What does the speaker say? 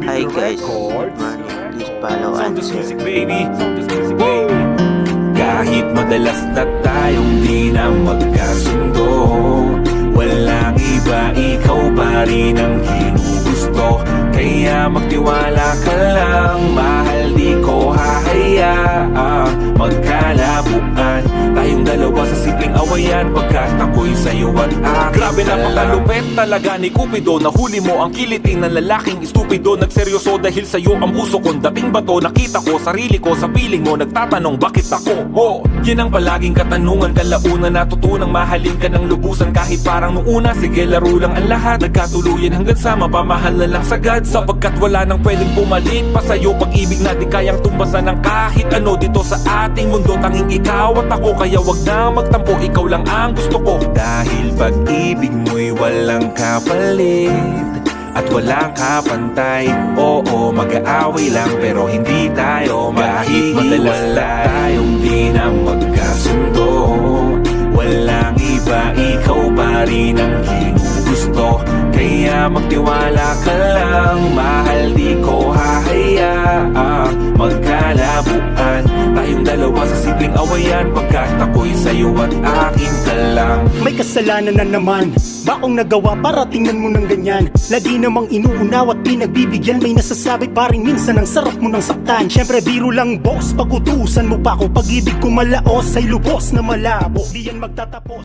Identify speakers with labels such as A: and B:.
A: Hi guys, good morning. Please follow and share.
B: Kahit madalas na tayong di na magkasundo, walang iba, ikaw pa rin ang ginugusto. Kaya magtiwala ka lang, mahal, di ko hahayaang magkalabuan tayong dalawa sa simpleng awayan, pagkat ako'y sa'yo at akin. Grabe na pagkalupet talaga ni Cupido, nahuli mo ang kiliting ng lalaking estupido. Nagseryoso dahil sa'yo ang puso kong dating bato. Nakita ko sarili ko sa piling mo, nagtatanong bakit ako? Yan ang palaging katanungan, kalaunan natutunang mahalin ka ng lubusan. Kahit parang noong una, sige laro lang ang lahat. Nagkatuluyan hanggang sa mapamahal na lang sagad, sapagkat wala nang pwedeng pumalit pa sa'yo. Pag-ibig na di kayang tumbasan ng kahit ano dito sa ating mundo. Tanging ikaw at ako, kaya wag na magtampo, ikaw lang ang gusto ko. Dahil pag-ibig mo'y walang kapalit at walang kapantay. Oo, mag-aaway lang pero hindi tayo kahit madalas tayong di na magkasundo, walang iba, ikaw pa rin ang ginugusto. Kaya magtiwala ka lang, mahal, di ko hahayaang magkalabuan tayong dalawa sa simpleng awayan, pagkat ako'y sa'yo at akin ka lang.
C: May kasalanan na naman ba akong nagawa para tingnan mo ng ganyan? Lagi namang inuunaw at pinagbibigyan, may nasasabi pa rin minsan ang sarap mo ng saktan. Syempre biro lang boss, pag-utusan mo pa ako. Pag-ibig ko malaos ay lubos na malabo, di yan magtatapos.